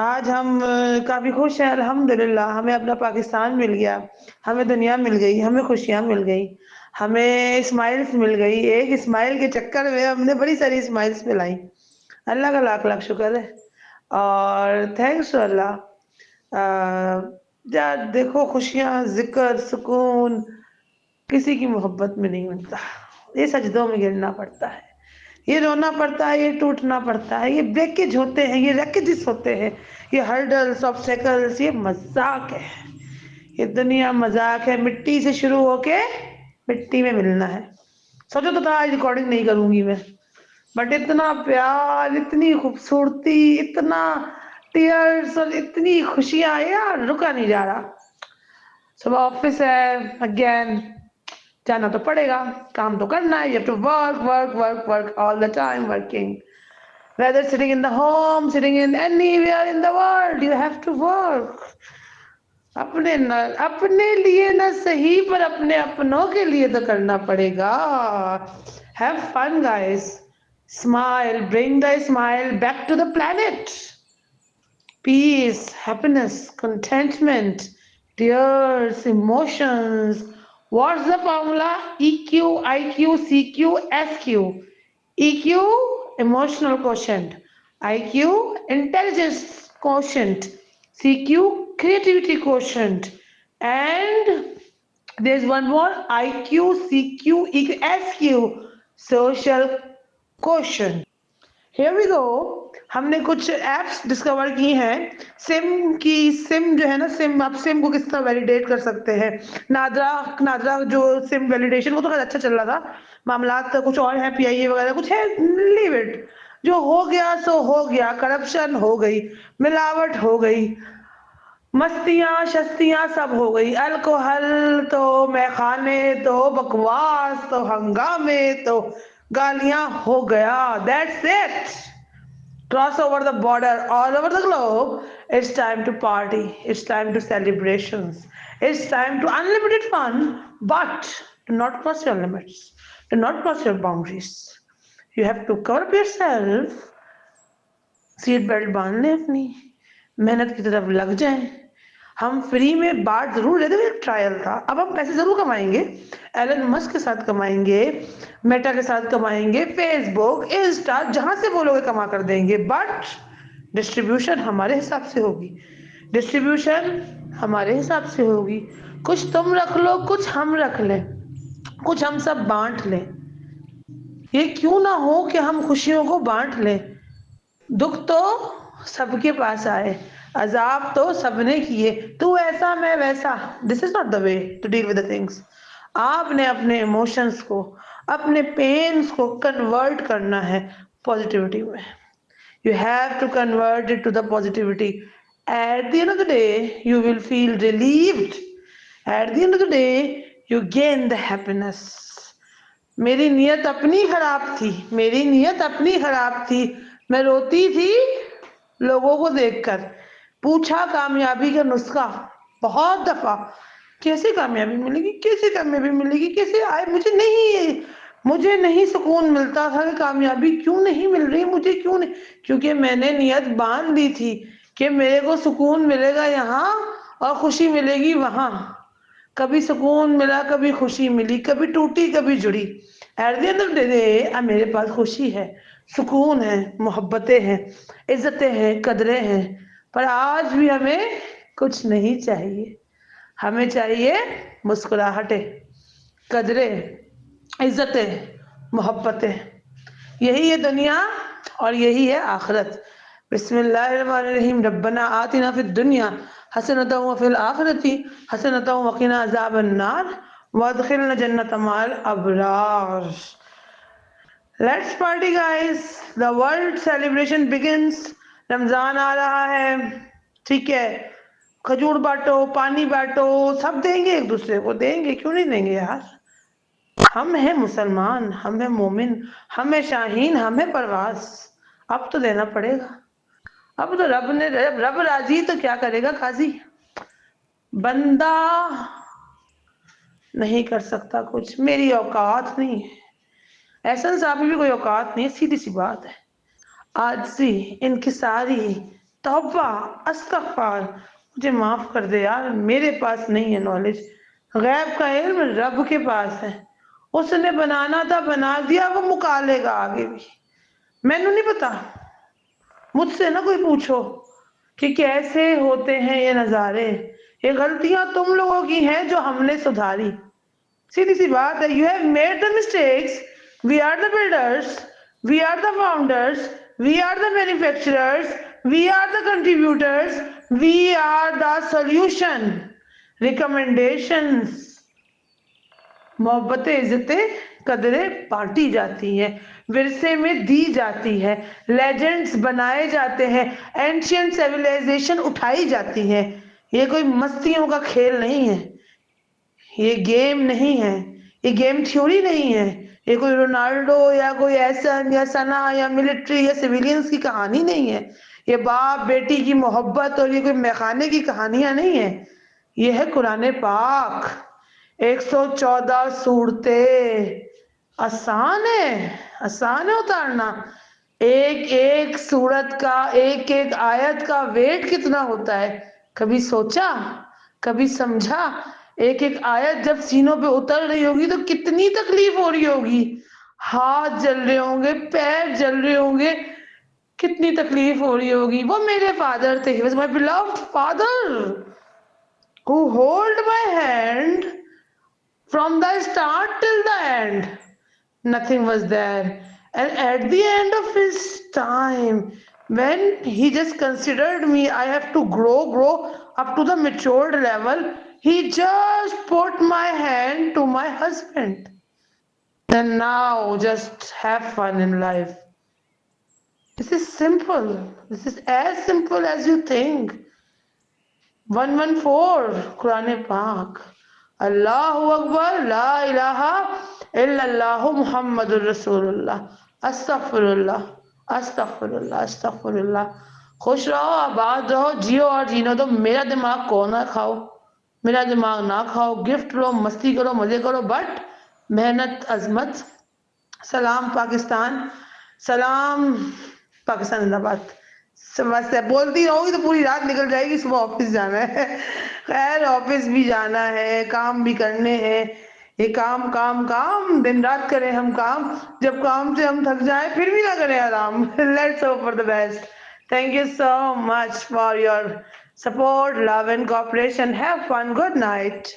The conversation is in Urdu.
آج ہم کافی خوش ہیں الحمدللہ. ہمیں اپنا پاکستان مل گیا، ہمیں دنیا مل گئی، ہمیں خوشیاں مل گئی، ہمیں اسمائلز مل گئی. ایک اسمائل کے چکر میں ہم نے بڑی ساری اسمائلز پلائی. اللہ کا لاکھ لاکھ شکر ہے اور تھینکس ٹو اللہ. دیکھو خوشیاں، ذکر، سکون کسی کی محبت میں نہیں ملتا. یہ سجدوں میں گرنا پڑتا ہے، یہ رونا پڑتا ہے، یہ ٹوٹنا پڑتا ہے، یہ بریکج ہوتے ہیں، یہ ریکجز ہوتے ہیں، یہ ہرڈلز آبسٹیکلز. یہ مذاق ہے، یہ دنیا مذاق ہے. مٹی سے شروع ہو کے مٹی میں ملنا ہے. سوچو تو تھا آج ریکارڈنگ نہیں کروں گی میں، بٹ اتنا پیار، اتنی خوبصورتی، اتنا ٹیئرز اور اتنی خوشیاں، یار رکا نہیں جا رہا. صبح آفس ہے اگین، جانا تو پڑے گا، کام تو کرنا ہے. You have to work work work work all the time working. Whether sitting in the home, sitting in anywhere in the world, you have to work. اپنے لیے نہ صحیح پر اپنے اپنوں کے لیے تو کرنا پڑے گا. Have fun guys. Smile, bring the smile back to the planet. Peace, happiness, contentment, tears, emotions. What's the formula? EQ, IQ, CQ, SQ. EQ, emotional quotient. IQ, intelligence quotient. CQ, creativity quotient. And there's one more, IQ, CQ, EQ, SQ, social quotient. Here we go. ہم نے کچھ ایپس ڈسکور کی ہیں. سم جو ہے نا، سم آپ سم کو کس طرح ویلیڈیٹ کر سکتے ہیں. نادرا جو سم ویلیڈیشن، وہ تو خیر اچھا چل رہا تھا. معاملات کچھ اور ہیں، پی آئی اے وغیرہ کچھ ہے. لیو اٹ، جو ہو گیا سو ہو گیا. کرپشن ہو گئی، ملاوٹ ہو گئی، مستیاں شستیاں سب ہو گئی. الکوہل تو میخانے تو بکواس تو ہنگامے تو گالیاں ہو گیا. That's it. Cross over the border, all over the globe. It's time to party. It's time to celebrations. It's time to unlimited fun, but do not cross your limits. Do not cross your boundaries. You have to cover up yourself. Seat belt باندھ لیں اپنی، محنت کی طرف لگ جائیں. ہم فری میں بات ضرور لیتے، ایک ٹرائل تھا. اب ہم پیسے ضرور کمائیں گے، ایلن مسک کے ساتھ کمائیں گے، میٹا کے ساتھ کمائیں گے، فیس بک، انسٹا، جہاں سے بولو گے کما کر دیں گے. بٹ ڈسٹریبیوشن ہمارے حساب سے ہوگی، ڈسٹریبیوشن ہمارے حساب سے ہوگی. کچھ تم رکھ لو، کچھ ہم رکھ لیں، کچھ ہم سب بانٹ لیں. یہ کیوں نہ ہو کہ ہم خوشیوں کو بانٹ لیں. دکھ تو سب کے پاس آئے، عذاب تو سب نے کیے. تو ایسا میں ویسا. This is not the way to deal with the things. آپ نے اپنے ایموشنس کو، اپنے پینس کو کنورٹ کرنا ہے پازیٹیوٹی میں. You have to convert it to the positivity. At the end of the day, you will feel relieved. At the end of the day, you gain the happiness. میری نیت اپنی خراب تھی، میری نیت اپنی خراب تھی. میں روتی تھی لوگوں کو دیکھ کر. پوچھا کامیابی کا نسخہ بہت دفعہ، کیسے کامیابی ملے گی، کیسے کامیابی ملے گی، کیسے آئے. مجھے نہیں سکون ملتا تھا کہ کامیابی کیوں نہیں مل رہی مجھے، کیوں نہیں. کیونکہ میں نے نیت باندھ دی تھی کہ میرے کو سکون ملے گا یہاں اور خوشی ملے گی وہاں. کبھی سکون ملا، کبھی خوشی ملی، کبھی ٹوٹی کبھی جڑی. At the end of the day اب میرے پاس خوشی ہے، سکون ہے، محبتیں ہیں، عزتیں ہیں، قدریں ہیں. پر آج بھی ہمیں کچھ نہیں چاہیے. ہمیں چاہیے مسکراہٹیں، قدریں، عزتیں، محبتیں. یہی ہے دنیا اور یہی ہے آخرت. بسم اللہ الرحمن الرحیم. ربنا آتنا فی الدنیا حسنۃ وفی الآخرۃ حسنۃ وقنا عذاب النار وادخلنا جنت مع الابرار. Let's party guys. The world celebration begins. رمضان آ رہا ہے، ٹھیک ہے. کھجور بانٹو، پانی بانٹو، سب دیں گے، ایک دوسرے کو دیں گے، کیوں نہیں دیں گے یار. ہم ہیں مسلمان، ہم ہیں مومن، ہم ہیں شاہین، ہم ہیں پرواز. اب تو دینا پڑے گا. اب تو رب راضی تو کیا کرے گا قاضی. بندہ نہیں کر سکتا کچھ، میری اوقات نہیں ہے. احسن صاحب بھی کوئی اوقات نہیں ہے، سیدھی سی بات ہے. آجزی، انکساری، توبہ، استغفار، مجھے معاف کر دے یار، میرے پاس نہیں ہے نالج، غیب کا علم رب کے پاس ہے، اس نے بنانا تھا بنا دیا، وہ مکالے گا آگے بھی، مینوں نہیں پتا، مجھ سے نہ کوئی پوچھو کہ کیسے ہوتے ہیں یہ نظارے، یہ غلطیاں تم لوگوں کی ہیں جو ہم نے سدھاری، سیدھی سی بات ہے، you have made the mistakes, we are the builders, we are the founders, we are the manufacturers, we are the contributors, we are the solution, recommendations, محبتیں، عزتیں، قدریں بانٹی جاتی ہیں، ورثے میں دی جاتی ہے، لیجنڈز بنائے جاتے ہیں، اینشینٹ سیویلائزیشن اٹھائی جاتی ہے، یہ کوئی مستیوں کا کھیل نہیں ہے، یہ گیم نہیں ہے، یہ گیم تھیوری نہیں ہے، یہ کوئی رونالڈو یا کوئی ایسن یا ثنا یا ملٹری یا سویلینز کی کہانی نہیں ہے، یہ باپ بیٹی کی محبت اور یہ کوئی میخانے کی کہانیاں نہیں ہیں، یہ ہے قرآن پاک، 114 صورتیں، آسان ہے، آسان ہے اتارنا، ایک ایک سورت کا، ایک ایک آیت کا ویٹ کتنا ہوتا ہے، کبھی سوچا، کبھی سمجھا، ایک ایک آیت جب سینوں پہ اتر رہی ہوگی تو کتنی تکلیف ہو رہی ہوگی، ہاتھ جل رہے ہوں گے، پیر جل رہے ہوں گے، کتنی تکلیف ہو رہی ہوگی، وہ میرے فادر تھے، he was my beloved father who hold my hand from the start till the end. Nothing was there. And at the end of his time, when he just considered me, I have to grow up to the matured level, he just put my hand to my husband. And now just have fun in life. This is simple. This is as simple as you think. 114 قرآن پاک، اللہ اکبر، لا الہ الا اللہ محمد الرسول اللہ، استغفر اللہ، استغفر اللہ، استغفر اللہ، خوش رہو، آباد رہو، جیو اور جینے دو، میرا دماغ کو نہ کھاؤ، میرا دماغ نہ کھاؤ، گفٹ لو، مستی کرو، مزے کرو، بٹ محنت، عظمت، سلام پاکستان، سلام پاکستان زندہ باد، بس بولتی رہوں گی تو پوری رات نکل جائے گی، صبح آفس جانا ہے، خیر آفس بھی جانا ہے، کام بھی کرنے ہیں، یہ کام کام کام، دن رات کریں ہم کام، جب کام سے ہم تھک جائیں پھر بھی نہ کریں آرام، let's hope for the best. Thank you so much for your support, love and cooperation, have fun, good night.